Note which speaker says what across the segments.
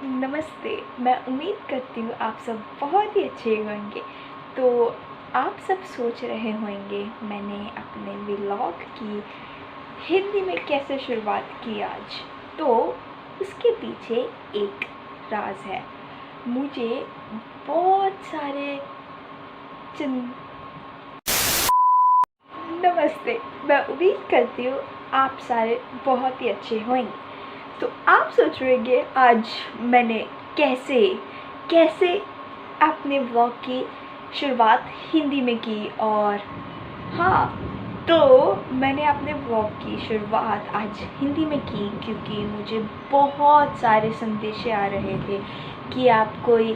Speaker 1: नमस्ते। मैं उम्मीद करती हूँ आप सब बहुत ही अच्छे होंगे। तो आप सब सोच रहे होंगे मैंने अपने व्लॉग की हिंदी में कैसे शुरुआत की आज। तो उसके पीछे एक राज है। मुझे बहुत सारे चिन नमस्ते। मैं उम्मीद करती हूँ आप सारे बहुत ही अच्छे होंगे। तो आप सोच रहे होंगे आज मैंने कैसे कैसे अपने व्लॉग की शुरुआत हिंदी में की। और हाँ, तो मैंने अपने व्लॉग की शुरुआत आज हिंदी में की क्योंकि मुझे बहुत सारे संदेश आ रहे थे कि आप कोई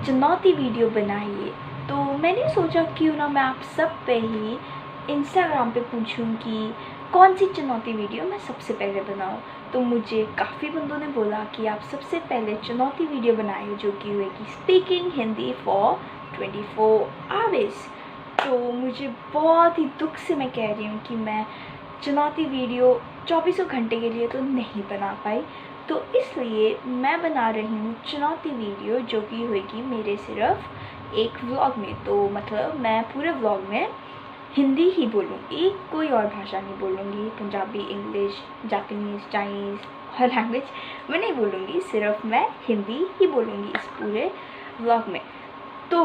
Speaker 1: चुनौती वीडियो बनाइए। तो मैंने सोचा क्यों ना मैं आप सब पे ही इंस्टाग्राम पे पूछूं कि कौन सी चुनौती वीडियो मैं सबसे पहले बनाऊं। तो मुझे काफ़ी बंदों ने बोला कि आप सबसे पहले चुनौती वीडियो बनाइए जो कि होगी स्पीकिंग हिंदी फॉर 24 आवर्स। तो मुझे बहुत ही दुख से मैं कह रही हूँ कि मैं चुनौती वीडियो 24 घंटे के लिए तो नहीं बना पाई। तो इसलिए मैं बना रही हूँ चुनौती वीडियो जो कि होगी मेरे सिर्फ एक व्लॉग में। तो मतलब मैं पूरे व्लॉग में हिंदी ही बोलूँगी, कोई और भाषा नहीं बोलूँगी। पंजाबी, इंग्लिश, जापानीज़, चाइनीज़ हर लैंग्वेज मैं नहीं बोलूँगी, सिर्फ मैं हिंदी ही बोलूँगी इस पूरे व्लॉग में। तो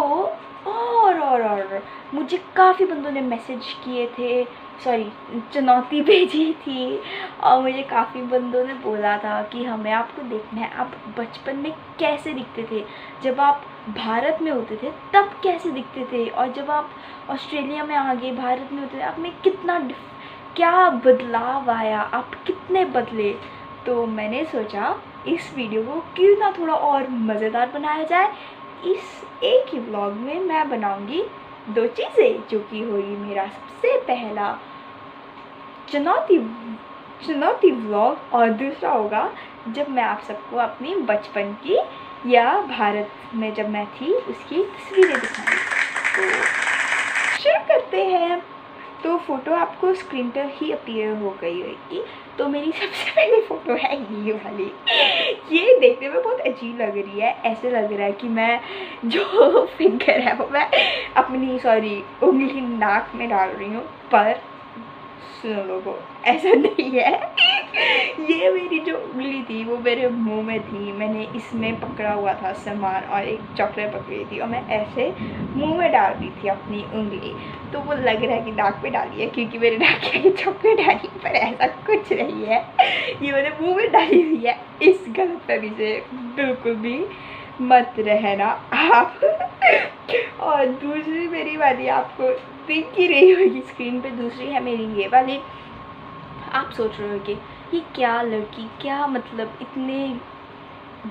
Speaker 1: और मुझे काफ़ी बंदों ने मैसेज किए थे, सॉरी चुनौती भेजी थी। और मुझे काफ़ी बंदों ने बोला था कि हमें आपको देखना है, आप बचपन में कैसे दिखते थे, जब आप भारत में होते थे तब कैसे दिखते थे, और जब आप ऑस्ट्रेलिया में आ गए भारत में होते थे आप में क्या बदलाव आया, आप कितने बदले। तो मैंने सोचा इस वीडियो को क्यों ना थोड़ा और मज़ेदार बनाया जाए। इस एक ही व्लॉग में मैं बनाऊंगी दो चीज़ें जो कि होगी मेरा सबसे पहला चुनौती व्लॉग, और दूसरा होगा जब मैं आप सबको अपनी बचपन की या भारत में जब मैं थी उसकी तस्वीरें दिखाऊंगी। तो शुरू करते हैं। तो फ़ोटो आपको स्क्रीन पर ही अपीयर हो गई होगी। तो मेरी सबसे पहली फ़ोटो है ये वाली। ये देखने में बहुत अजीब लग रही है, ऐसे लग रहा है कि मैं जो फिंगर है वो मैं अपनी उंगली नाक में डाल रही हूँ, पर सुनो लोगों, ऐसा नहीं है। ये मेरी जो उंगली थी वो मेरे मुंह में थी। मैंने इसमें पकड़ा हुआ था सामान और एक चॉकलेट पकड़ी थी और मैं ऐसे मुंह में डाल रही थी अपनी उंगली। तो वो लग रहा है कि नाक पे डाली है क्योंकि मेरे नाक के आगे चॉकलेट डाली, पर ऐसा कुछ नहीं है। ये मैंने मुंह में डाली हुई है। इस गलतफहमी से बिल्कुल भी मत रहना आप। और दूसरी मेरी वाली आपको दिख ही रही होगी स्क्रीन पे, दूसरी है मेरी ये वाली। आप सोच रहे हो कि ये क्या लड़की, क्या मतलब इतने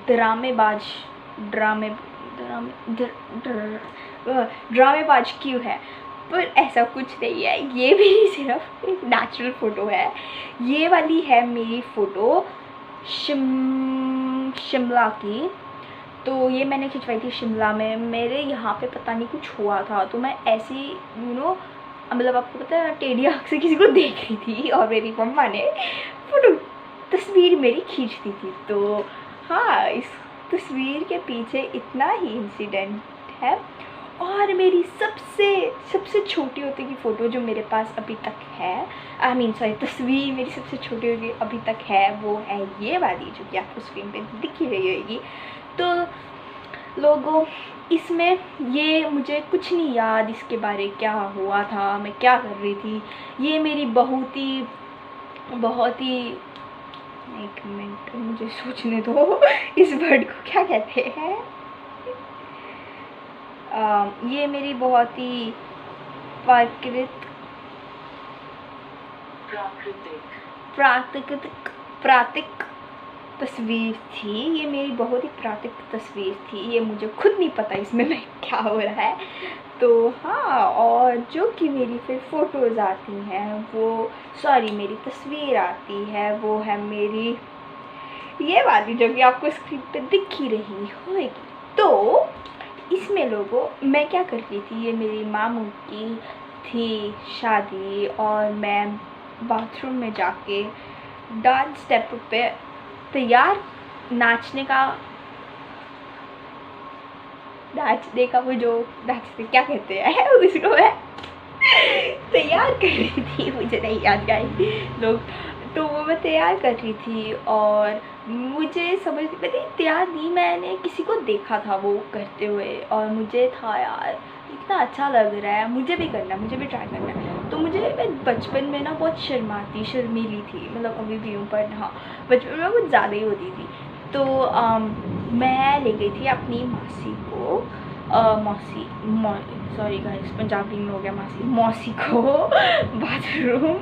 Speaker 1: ड्रामेबाज क्यों है। पर ऐसा कुछ नहीं है, ये मेरी सिर्फ एक नेचुरल फ़ोटो है। ये वाली है मेरी फ़ोटो शिमला की। तो ये मैंने खिंचवाई थी शिमला में। मेरे यहाँ पे पता नहीं कुछ हुआ था, तो मैं ऐसी मतलब आपको पता है टेढ़ी आँख से किसी को देख रही थी और मेरी मम्मा ने तस्वीर मेरी खींचती थी। तो हाँ, इस तस्वीर के पीछे इतना ही इंसिडेंट है। और मेरी सबसे छोटी होते की फ़ोटो जो मेरे पास अभी तक है, तस्वीर मेरी सबसे छोटी होगी अभी तक है, वो है ये वाली जो कि आपको स्क्रीन पे दिख ही रही होगी। तो लोगों, इसमें ये मुझे कुछ नहीं याद इसके बारे क्या हुआ था, मैं क्या कर रही थी। ये मेरी बहुत ही एक मिनट मुझे सोचने दो इस वर्ड को क्या कहते हैं। ये मेरी बहुत ही प्राकृतिक तस्वीर थी। ये मेरी बहुत ही प्राकृतिक तस्वीर थी। ये मुझे खुद नहीं पता इसमें मैं क्या हो रहा है। तो हाँ, और जो कि मेरी फिर फ़ोटोज़ आती हैं वो मेरी तस्वीर आती है, वो है मेरी ये वाली जो कि आपको स्क्रीन पे दिख ही रही होगी। तो इसमें लोगों मैं क्या करती थी, ये मेरी मामू की थी शादी और मैं बाथरूम में जाके डांस स्टेप पे तैयार नाचने का नाचने का वो जो नाचते क्या कहते हैं उसको मैं तैयार कर रही थी, मुझे नहीं याद गाई लोग, तो वो मैं तैयार कर रही थी और मुझे समझ मैंने तैयार नहीं, मैंने किसी को देखा था वो करते हुए और मुझे था यार इतना अच्छा लग रहा है, मुझे भी करना है, मुझे भी ट्राई करना है। तो मैं बचपन में ना बहुत शर्मीली थी, मतलब अभी भी हूँ पर हाँ बचपन में कुछ ज़्यादा ही होती थी। तो मैं ले गई थी अपनी मासी को सॉरी गाइस पंजाबी में हो गया, मौसी को बाथरूम,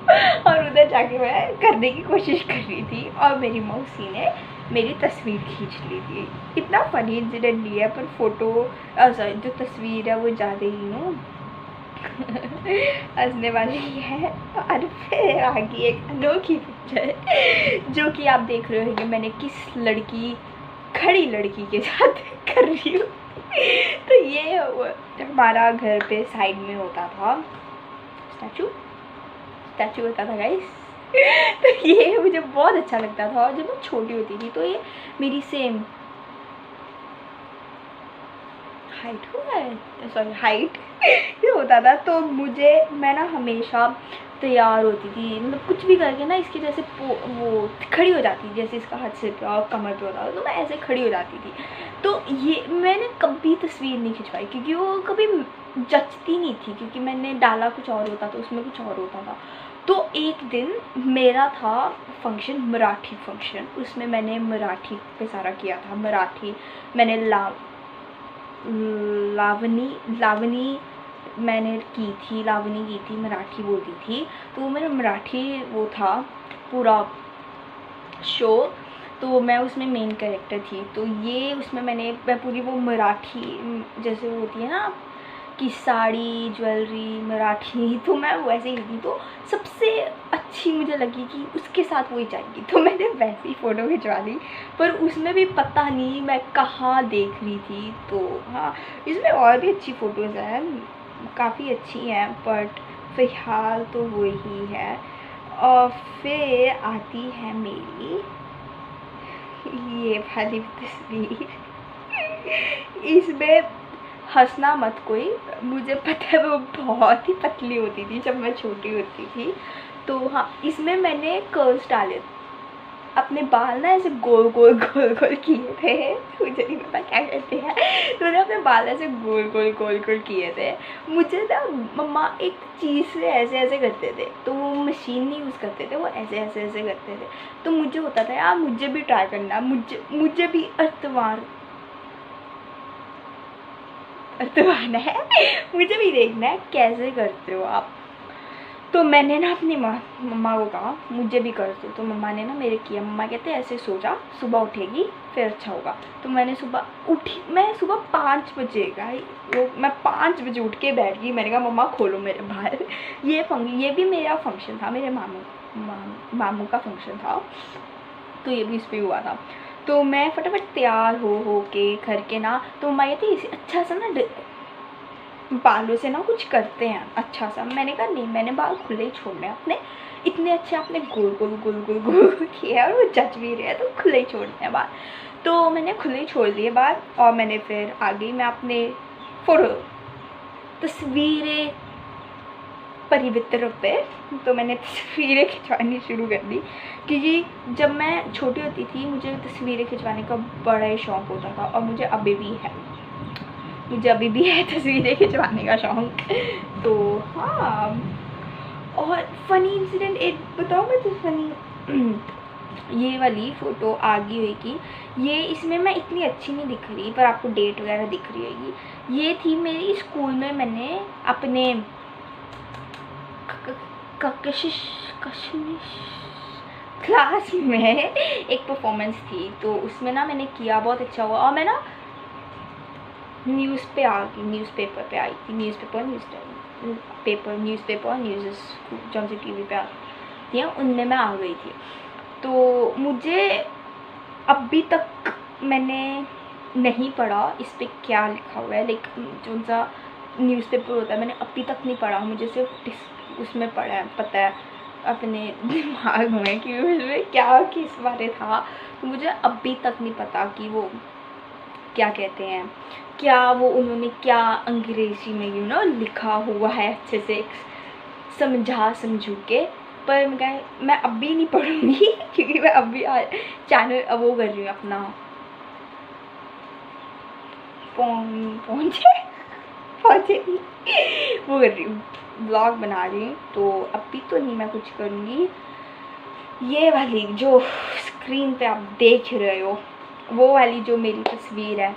Speaker 1: और उधर जाके मैं करने की कोशिश कर रही थी और मेरी मौसी ने मेरी तस्वीर खींच ली थी। इतना फनी इंसिडेंट नहीं है पर फोटो सॉरी जो तस्वीर है वो ज़्यादा ही नो हंसने वाली है। और फिर आगे एक अनोखी पिक्चर जो कि आप देख रहे होंगे मैंने किस खड़ी लड़की के साथ कर रही हूँ। तो ये हमारा घर पे साइड में होता था स्टैचू होता था गाइस। तो ये मुझे बहुत अच्छा लगता था और जब मैं छोटी होती थी तो ये मेरी सेम हाइट ये होता था। तो मैं ना हमेशा तैयार होती थी, मतलब कुछ भी करके ना इसकी जैसे वो खड़ी हो जाती थी, जैसे इसका हाथ सिर पे और कमर पे होता था तो मैं ऐसे खड़ी हो जाती थी। तो ये मैंने कभी तस्वीर नहीं खिंचवाई क्योंकि वो कभी जचती नहीं थी, क्योंकि मैंने डाला कुछ और होता था उसमें कुछ और होता था। तो एक दिन मेरा था फंक्शन, मराठी फंक्शन, उसमें मैंने मराठी पे सारा किया था। मराठी मैंने लावनी मैंने की थी, मराठी बोलती थी। तो वो मेरा मराठी वो था पूरा शो, तो मैं उसमें मेन कैरेक्टर थी। तो ये उसमें मैं पूरी वो मराठी जैसे वो होती है ना कि साड़ी ज्वेलरी मराठी, तो मैं वैसे ही थी। तो सबसे अच्छी मुझे लगी कि उसके साथ वही जाएगी, तो मैंने वैसी फ़ोटो खिंचवा ली। पर उसमें भी पता नहीं मैं कहाँ देख रही थी। तो हाँ इसमें और भी अच्छी फ़ोटोज़ हैं, काफ़ी अच्छी हैं, बट फ़िलहाल तो वही है। और फिर आती है मेरी ये वाली तस्वीर। इसमें हंसना मत कोई, मुझे पता है वो बहुत ही पतली होती थी जब मैं छोटी होती थी। तो हाँ इसमें मैंने कर्ल्स डाले, अपने बाल ना ऐसे गोल गोल किए थे, मुझे नहीं पता क्या कहते हैं, तो मैंने अपने बाल ऐसे गोल गोल किए थे। मुझे ना मम्मा एक चीज़ से ऐसे करते थे, तो वो मशीन नहीं यूज़ करते थे, वो ऐसे करते थे। तो मुझे होता था यार मुझे भी ट्राई करना, मुझे भी अर्तवाना है, मुझे भी देखना है कैसे करते हो आप। तो मैंने ना अपनी मम्मा को कहा मुझे भी कर दो, तो मम्मा ने ना मेरे किया। मम्मा कहते ऐसे सो जा, सुबह उठेगी फिर अच्छा होगा। तो मैंने मैं सुबह 5 बजे मैं 5 बजे उठ के बैठ गई। मैंने कहा मम्मा खोलो मेरे बाल। ये भी मेरा फंक्शन था, मेरे मामू का फंक्शन था, तो ये भी इस पर हुआ था। तो मैं फटाफट तैयार हो के घर के ना, तो मम्मा कहती इसे अच्छा सा ना बालों से ना कुछ करते हैं अच्छा सा। मैंने कहा नहीं, मैंने बाल खुले ही छोड़ने हैं अपने, इतने अच्छे आपने गोल किए और वो जच भी रहे हैं, तो खुले ही छोड़ने हैं बाल। तो मैंने खुले ही छोड़ दिए बाल और मैंने फिर आ गई मैं अपने तस्वीरें परिवित्र पे। तो मैंने तस्वीरें खिंचवानी शुरू कर दी, क्योंकि जब मैं छोटी होती थी मुझे तस्वीरें खिंचवाने का बड़ा ही शौक़ होता था और मुझे अभी भी है तस्वीरें खिंचवाने का शौक़। तो हाँ, और फ़नी इंसिडेंट एक बताओ मैं तो फ़नी ये वाली फ़ोटो आगे हुई कि ये इसमें मैं इतनी अच्छी नहीं दिख रही पर आपको डेट वगैरह दिख रही होगी। ये थी मेरी स्कूल में, मैंने अपने क्लास में एक परफॉर्मेंस थी, तो उसमें ना मैंने किया, बहुत अच्छा हुआ। और मैं ना न्यूज़पेपर पे आई थी, न्यूज़पेपर न्यूज़ जौन सी टीवी पे आती हैं उनमें मैं आ गई थी। तो मुझे अभी तक मैंने नहीं पढ़ा इस पर क्या लिखा हुआ है, लेकिन जो सा न्यूज़पेपर होता है मैंने अभी तक नहीं पढ़ा, मुझे सिर्फ उसमें पढ़ा है, पता है अपने दिमाग में कि उसमें क्या किस बारे था। तो मुझे अभी तक नहीं पता कि वो क्या कहते हैं, क्या वो उन्होंने क्या अंग्रेज़ी में लिखा हुआ है अच्छे से समझू के। पर मैं अभी नहीं पढ़ूँगी क्योंकि मैं अभी चैनल वो कर रही हूँ अपना पहुँचे वो कर रही हूँ, ब्लॉग बना रही हूँ। तो अभी तो नहीं मैं कुछ करूँगी। ये वाली जो स्क्रीन पे आप देख रहे हो वो वाली जो मेरी तस्वीर है,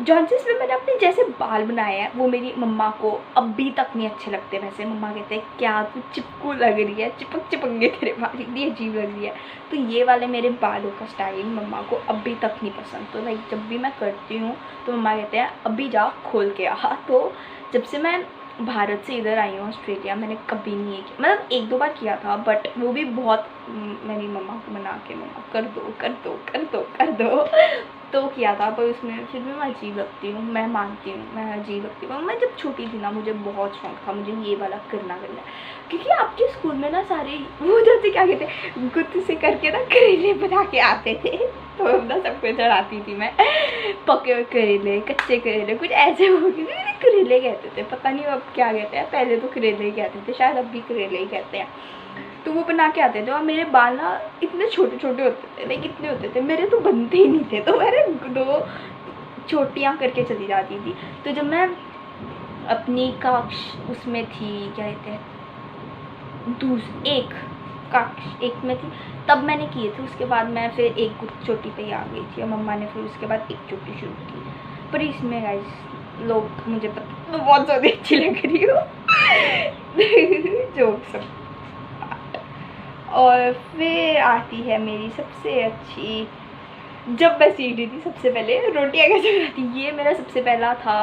Speaker 1: जिसमें मैंने अपने जैसे बाल बनाए हैं, वो मेरी मम्मा को अभी तक नहीं अच्छे लगते। वैसे मम्मा कहते हैं क्या तू चिपकू लग रही है, चिपक गए तेरे बाल, इतनी अजीब लग रही है। तो ये वाले मेरे बालों का स्टाइल मम्मा को अभी तक नहीं पसंद। तो लाइक जब भी मैं करती हूँ तो मम्मा कहते हैं अभी जा खोल के आ। तो जब से मैं भारत से इधर आई हूँ ऑस्ट्रेलिया, मैंने कभी नहीं किया, मतलब 1-2 बार किया था, बट वो भी बहुत मेरी मम्मा को मना के, मम्मा कर दो तो किया था। पर उसमें फिर भी मैं अजीब लगती हूँ, मैं मानती हूँ मैं अजीब लगती हूँ। मैं जब छोटी थी ना, मुझे बहुत शौक था मुझे ये वाला करना क्योंकि आपके स्कूल में ना सारे वो जैसे क्या कहते हैं गुत्त से करके ना करेले बना के आते थे। तो अपना सबको चढ़ाती थी मैं, पके हुए करेले, कच्चे करेले, कुछ ऐसे हो गए करेले कहते थे, पता नहीं अब क्या कहते हैं, पहले तो करेले ही कहते थे, शायद अब भी करेले ही कहते हैं। तो वो बना के आते थे और मेरे बाल ना इतने छोटे छोटे होते थे, लाइक इतने होते थे, मेरे तो बनते ही नहीं थे। तो मैंने 2 चोटियाँ करके चली जाती थी। तो जब मैं अपनी कक्ष उसमें थी, क्या कहते हैं, कक्ष 1 में थी, तब मैंने किए थे। उसके बाद मैं फिर एक चोटी पे ही आ गई थी और मम्मा ने फिर उसके बाद 1 चोटी शुरू की। पर इसमें गाइस लोग मुझे पता मैं बहुत ज़्यादा अच्छी लग रही हूँ जोक सब। और फिर आती है मेरी सबसे अच्छी, जब मैं सीख रही थी सबसे पहले रोटियाँ कैसे बनाती। ये मेरा सबसे पहला था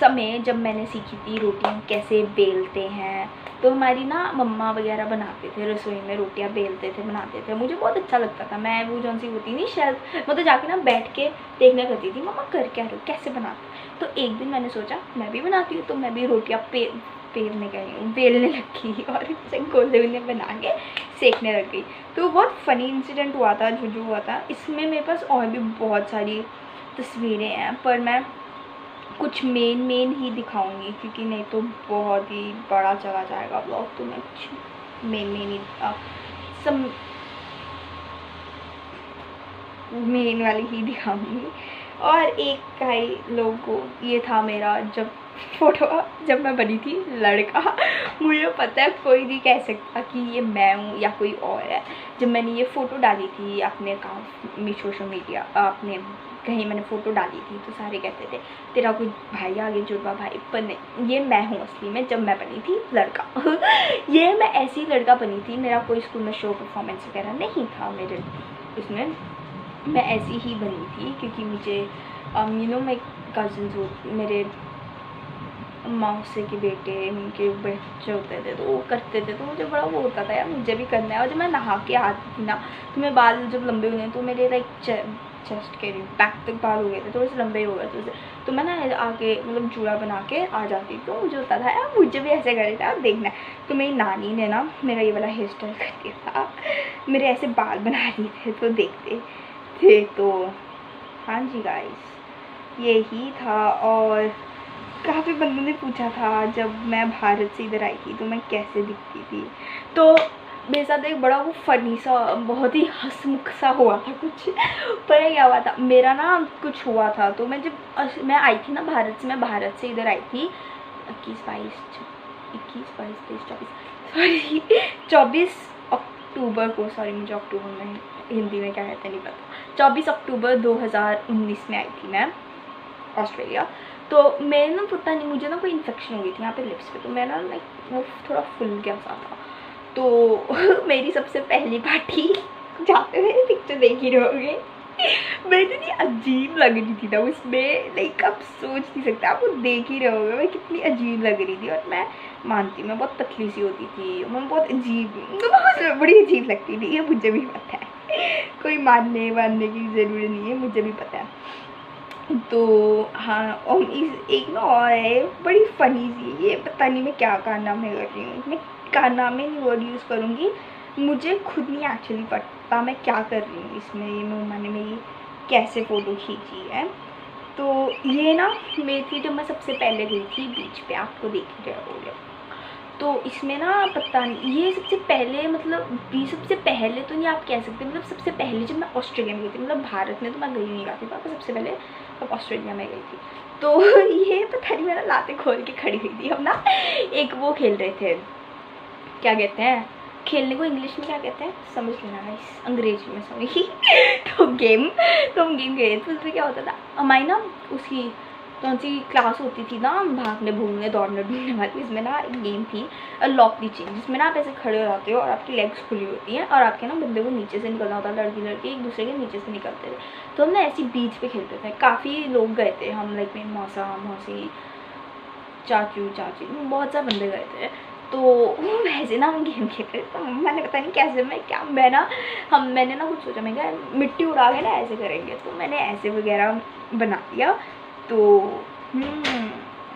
Speaker 1: समय जब मैंने सीखी थी रोटियाँ कैसे बेलते हैं। तो हमारी ना मम्मा वगैरह बनाते थे रसोई में, रोटियाँ बेलते थे, बनाते थे, मुझे बहुत अच्छा लगता था। मैं वो जौन सी होती नहीं शेल्फ, मैं तो जाके ना बैठ के देखने करती थी मम्मा कर क्या रहे हो, कैसे बनाते। तो एक दिन मैंने सोचा मैं भी बनाती हूँ, तो मैं भी रोटियाँ बेलने लग गई और उसे गोले बना के सेकने लग गई। तो बहुत फ़नी इंसिडेंट हुआ था जो हुआ था। इसमें मेरे पास और भी बहुत सारी तस्वीरें हैं, पर मैं कुछ मेन ही दिखाऊंगी क्योंकि नहीं तो बहुत ही बड़ा चला जाएगा ब्लॉग। तो मैं कुछ मेन ही सब मेन वाली ही दिखाऊंगी। और एक का ही लोगों ये था मेरा जब मैं बनी थी लड़का। मुझे पता है कोई नहीं कह सकता कि ये मैं हूँ या कोई और है। जब मैंने ये फ़ोटो डाली थी अपने अकाउंट में सोशल मीडिया, अपने कहीं मैंने फ़ोटो डाली थी, तो सारे कहते थे तेरा कोई भाई आगे जुड़वा भाई, पर नहीं, ये मैं हूँ असली में जब मैं बनी थी लड़का ये मैं ऐसी लड़का बनी थी। मेरा कोई स्कूल में शो परफॉर्मेंस वगैरह नहीं था मेरे उसमें, मैं ऐसी ही बनी थी क्योंकि मुझे मेरे कज़न्स मेरे मौसी के बेटे उनके बच्चे होते थे तो वो करते थे, तो मुझे बड़ा वो होता था यार मुझे भी करना है। और जब मैं नहा के आती थी ना तो मेरे बाल जब लंबे हुए तो मेरे लाइक चेस्ट के बैक तक बाल हो गए थे, थोड़े से लंबे हो गए थे, तो मैं ना आके मतलब जूड़ा बना के आ जाती। तो मुझे होता था यार मुझे भी ऐसे करे था देखना है। तो मेरी नानी ने ना मेरा ये वाला हेयर स्टाइल कर दिया था, मेरे ऐसे बाल बना दिए थे तो देखते थे। तो हाँ जी गाइस यही था। और काफ़ी बंदों ने पूछा था जब मैं भारत से इधर आई थी तो मैं कैसे दिखती थी। तो मेरे साथ एक बड़ा वो फ़नी सा बहुत ही हंसमुख सा हुआ था कुछ। पर क्या हुआ था मेरा ना कुछ हुआ था। तो मैं जब मैं आई थी ना भारत से, मैं भारत से इधर आई थी 24 अक्टूबर को, सॉरी मुझे अक्टूबर में हिंदी में क्या कहते हैं नहीं पता, 24 अक्टूबर 2019 में आई थी मैं ऑस्ट्रेलिया। तो मैं ना पता नहीं मुझे ना कोई इन्फेक्शन हो गई थी यहाँ पे लिप्स पे, तो मैं ना लाइक वो थोड़ा फुल गया सा था। तो मेरी सबसे पहली पार्टी जाते हुए पिक्चर देख ही रहोगे, मैं इतनी अजीब लग रही थी ना उसमें, लाइक आप सोच नहीं सकते, आप वो देख ही रहोगे मैं कितनी अजीब लग रही थी। और मैं मानती हूँ मैं बहुत पतली सी होती थी, मैं बहुत अजीब बड़ी अजीब लगती थी, ये मुझे भी पता है, कोई मानने की ज़रूरत नहीं है, मुझे भी पता है। तो हाँ और एक ना और है बड़ी फ़नी सी, ये पता नहीं मैं क्या कारनामे कर रही हूँ, मैं कारनामे नहीं वर्ड यूज़ करूँगी, मुझे खुद नहीं एक्चुअली पता मैं क्या कर रही हूँ इसमें। ये मम्मा ने मेरी कैसे फ़ोटो खींची है। तो ये ना मेरी थी जब मैं सबसे पहले गई थी बीच पे, आपको देख ही रहे होगे। तो इसमें ना पता नहीं ये सबसे पहले मतलब भी सबसे पहले तो नहीं आप कह सकते, मतलब सबसे पहले जब मैं ऑस्ट्रेलिया में गई थी, मतलब भारत में तो मैं गई नहीं काफ़ी बार, सबसे पहले तब ऑस्ट्रेलिया में गई थी। तो ये पता नहीं मेरा लाते खोल के खड़ी हुई थी। हम ना एक वो खेल रहे थे, क्या कहते हैं खेलने को इंग्लिश में क्या कहते हैं समझ लेना गाइस, अंग्रेजी में सॉरी। तो गेम, तो हम गेम खेले तो उसमें क्या होता था, हमारी ना उसकी कौन सी क्लास होती थी ना, भागने भूगने दौड़ने ढूंढने वाली। इसमें ना एक गेम थी लॉक दी चेन, जिसमें ना आप ऐसे खड़े हो जाते हो और आपकी लेग्स खुली होती हैं और आपके ना बंदे को नीचे से निकलना होता है, लड़की एक दूसरे के नीचे से निकलते थे। तो हम ना ऐसी बीच पे खेलते थे, काफ़ी लोग गए थे हम, लाइक मेरी मौसा मौसी चाचू चाची बहुत सारे बंदे गए थे। तो वैसे ना हम गेम खेल रहे तो मैंने पता नहीं कैसे मैंने ना कुछ सोचा, मैं क्या मिट्टी उड़ा के ना ऐसे करेंगे, तो मैंने ऐसे वगैरह बना दिया। तो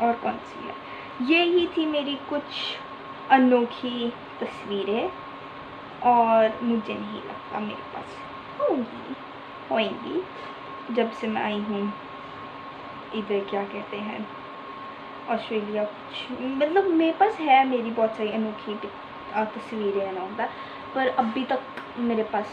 Speaker 1: और कौन सी है, ये ही थी मेरी कुछ अनोखी तस्वीरें, और मुझे नहीं लगता मेरे पास होंगी जब से मैं आई हूँ इधर, क्या कहते हैं ऑस्ट्रेलिया। कुछ मतलब मेरे पास है मेरी बहुत सारी अनोखी तस्वीरें है ना, पर अभी तक मेरे पास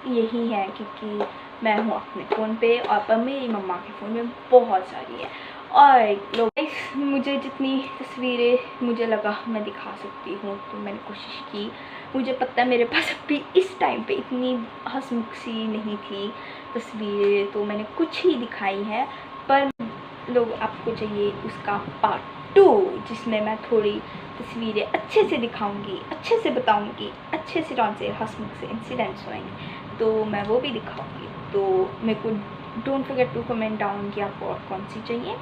Speaker 1: यही है क्योंकि मैं हूँ अपने फ़ोन पे, और पर मेरी मम्मा के फ़ोन में बहुत सारी है। और लोग मुझे जितनी तस्वीरें मुझे लगा मैं दिखा सकती हूँ तो मैंने कोशिश की। मुझे पता है मेरे पास अभी इस टाइम पे इतनी हंसमुख सी नहीं थी तस्वीरें, तो मैंने कुछ ही दिखाई है, पर लोग आपको चाहिए उसका पार्ट 2 जिसमें मैं थोड़ी तस्वीरें अच्छे से दिखाऊंगी, अच्छे से बताऊंगी, अच्छे से कौन से हंसमुख से इंसिडेंट्स होंगे तो मैं वो भी दिखाऊंगी। तो मेरे को don't forget to comment down कि आपको और कौन सी चाहिए।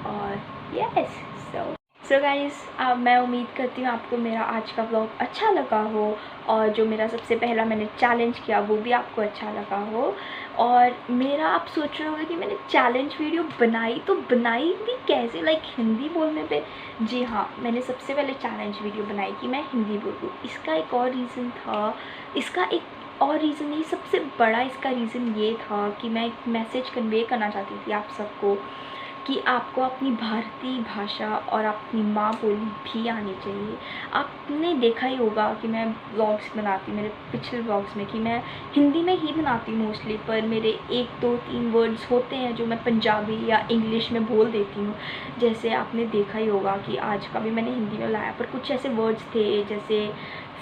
Speaker 1: और यस सो गाइज़, अब मैं उम्मीद करती हूँ आपको मेरा आज का व्लॉग अच्छा लगा हो, और जो मेरा सबसे पहला मैंने चैलेंज किया वो भी आपको अच्छा लगा हो। और मेरा आप सोच रहे होंगे कि मैंने चैलेंज वीडियो बनाई तो बनाई भी कैसे, लाइक हिंदी बोलने पे। जी हाँ, मैंने सबसे पहले चैलेंज वीडियो बनाई कि मैं हिंदी बोलूँ। इसका एक और रीज़न था, इसका एक और रीज़न नहीं, सबसे बड़ा इसका रीज़न ये था कि मैं एक मैसेज कन्वे करना चाहती थी आप सबको कि आपको अपनी भारतीय भाषा और अपनी माँ बोली भी आनी चाहिए। आपने देखा ही होगा कि मैं व्लॉग्स बनाती, मेरे पिछले व्लॉग्स में कि मैं हिंदी में ही बनाती हूँ मोस्टली, पर मेरे 1 2 3 वर्ड्स होते हैं जो मैं पंजाबी या इंग्लिश में बोल देती हूँ। जैसे आपने देखा ही होगा कि आज का भी मैंने हिंदी में लाया, पर कुछ ऐसे वर्ड्स थे जैसे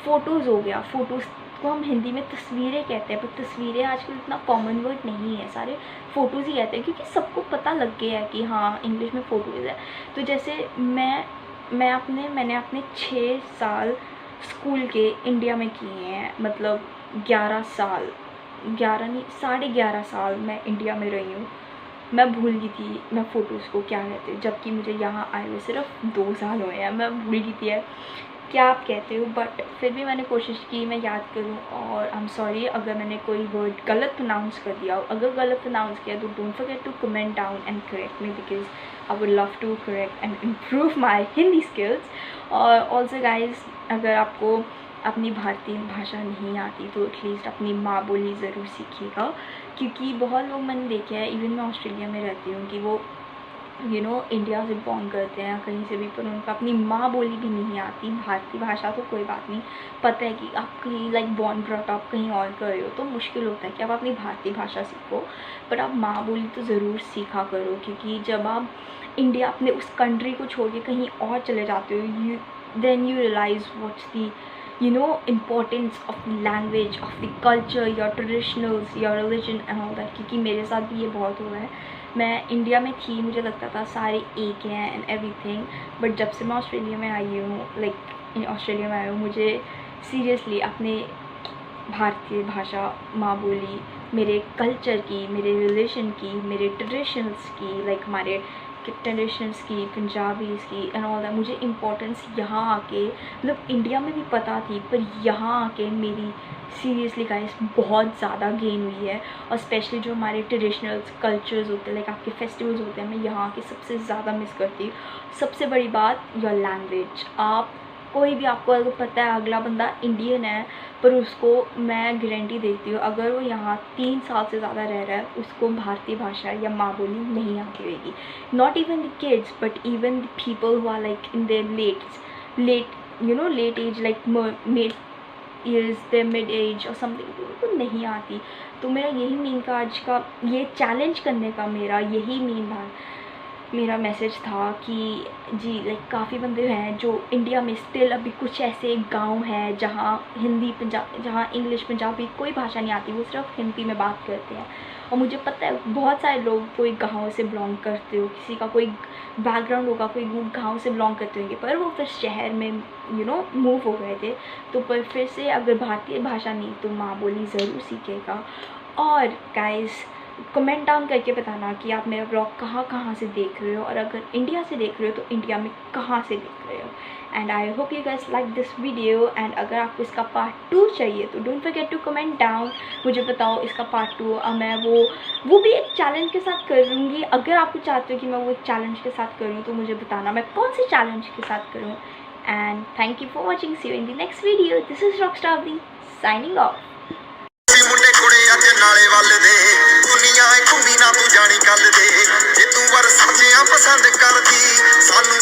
Speaker 1: फ़ोटोज़ हो गया, फ़ोटोज़ को हम हिंदी में तस्वीरें कहते हैं, पर तस्वीरें आजकल इतना कॉमन वर्ड नहीं है, सारे फ़ोटोज़ ही कहते हैं क्योंकि सबको पता लग गया है कि हाँ इंग्लिश में फ़ोटोज़ है। तो जैसे मैंने अपने 6 साल स्कूल के इंडिया में किए हैं, मतलब 11 साल, 11 नहीं 11.5 साल मैं इंडिया में रही हूँ। मैं भूल गई थी मैं फ़ोटोज़ को क्या कहते हैं, जबकि मुझे यहाँ आए हुए सिर्फ 2 साल हुए हैं। मैं भूल गई थी क्या आप कहते हो, बट फिर भी मैंने कोशिश की मैं याद करूं। और आई एम सॉरी अगर मैंने कोई वर्ड गलत प्रोनाउंस कर दिया, अगर गलत प्रोनाउंस किया तो don't forget to comment down and correct me, because I would love to correct and improve my Hindi skills. और ऑल्सो गाइज, अगर आपको अपनी भारतीय भाषा नहीं आती तो एटलीस्ट अपनी माँ बोली ज़रूर सीखिएगा, क्योंकि बहुत लोग मैंने देखे हैं, इवन मैं ऑस्ट्रेलिया में रहती हूँ, कि वो इंडिया से बिलोंग करते हैं कहीं से भी, पर उनको अपनी माँ बोली भी नहीं आती। भारतीय भाषा तो कोई बात नहीं, पता है कि आप कहीं लाइक बॉर्न ब्रॉट अप कहीं और कर रहे हो तो मुश्किल होता है कि आप अपनी भारतीय भाषा सीखो, पर आप माँ बोली तो ज़रूर सीखा करो, क्योंकि जब आप इंडिया अपने उस कंट्री को छोड़ के कहीं और चले जाते हो, then you realize what's the importance of the language, of the culture, your traditionals, your religion and all that। क्योंकि मेरे साथ भी ये बहुत हुआ है। मैं इंडिया में थी, मुझे लगता था सारे एक हैं एंड एवरीथिंग, बट जब से मैं ऑस्ट्रेलिया में आई हूँ, लाइक ऑस्ट्रेलिया में आई हूँ, मुझे सीरियसली अपने भारतीय भाषा, माँ बोली, मेरे कल्चर की, मेरे रिलीजन की, मेरे ट्रेडिशनल्स की, लाइक हमारे ट्रेडिशनल्स की, पंजाबीज़ की एंड ऑल दैट, मुझे इम्पोर्टेंस यहाँ आके, मतलब इंडिया में भी पता थी, पर यहाँ आके मेरी सीरियसली गाइस बहुत ज़्यादा गेन हुई है। और स्पेशली जो हमारे ट्रेडिशनल्स कल्चर्स होते हैं, लाइक आपके फेस्टिवल्स होते हैं, मैं यहाँ आके सबसे ज़्यादा मिस करती हूँ। सबसे बड़ी बात, योर लैंग्वेज। आपको कोई भी आपको अगर पता है अगला बंदा इंडियन है, पर उसको मैं गारंटी देती हूँ अगर वो यहाँ 3 साल से ज़्यादा रह रहा है उसको भारतीय भाषा या माँ बोली नहीं आती होगी। Not even the kids but even the people who are like in their late age, like mid age or something, उनको नहीं आती। तो मेरा यही मेन का आज का ये चैलेंज करने का मेरा यही मेरा मैसेज था कि जी लाइक काफ़ी बंदे हैं जो इंडिया में स्टिल अभी कुछ ऐसे गांव हैं जहाँ जहाँ इंग्लिश पंजाबी कोई भाषा नहीं आती, वो सिर्फ हिंदी में बात करते हैं। और मुझे पता है बहुत सारे लोग कोई गांव से बिलोंग करते हो, किसी का कोई बैकग्राउंड होगा, कोई गांव से बिलोंग करते होंगे, पर वो फिर शहर में मूव हो गए थे। तो पर फिर से अगर भारतीय भाषा नहीं तो माँ बोली ज़रूर सीखेगा। और गाइस कमेंट डाउन करके बताना कि आप मेरा ब्लॉग कहाँ से देख रहे हो, और अगर इंडिया से देख रहे हो तो इंडिया में कहाँ से देख रहे हो। And I hope you guys like this video. And अगर आपको इसका पार्ट 2 चाहिए तो don't forget to comment down, मुझे बताओ इसका पार्ट 2। मैं वो भी एक चैलेंज के साथ करूँगी। अगर आपको चाहते हो कि मैं वो एक चैलेंज के साथ करूँ तो मुझे बताना मैं कौन से चैलेंज के साथ करूँ। And thank you for watching, see you in the next video. This is rockstar Avni signing off.
Speaker 2: मुंडे कुड़े अज नाले वल दे दुनिया घूमी ना तू जानी गल दे जे तू वर सच्चियां पसंद करदी सानू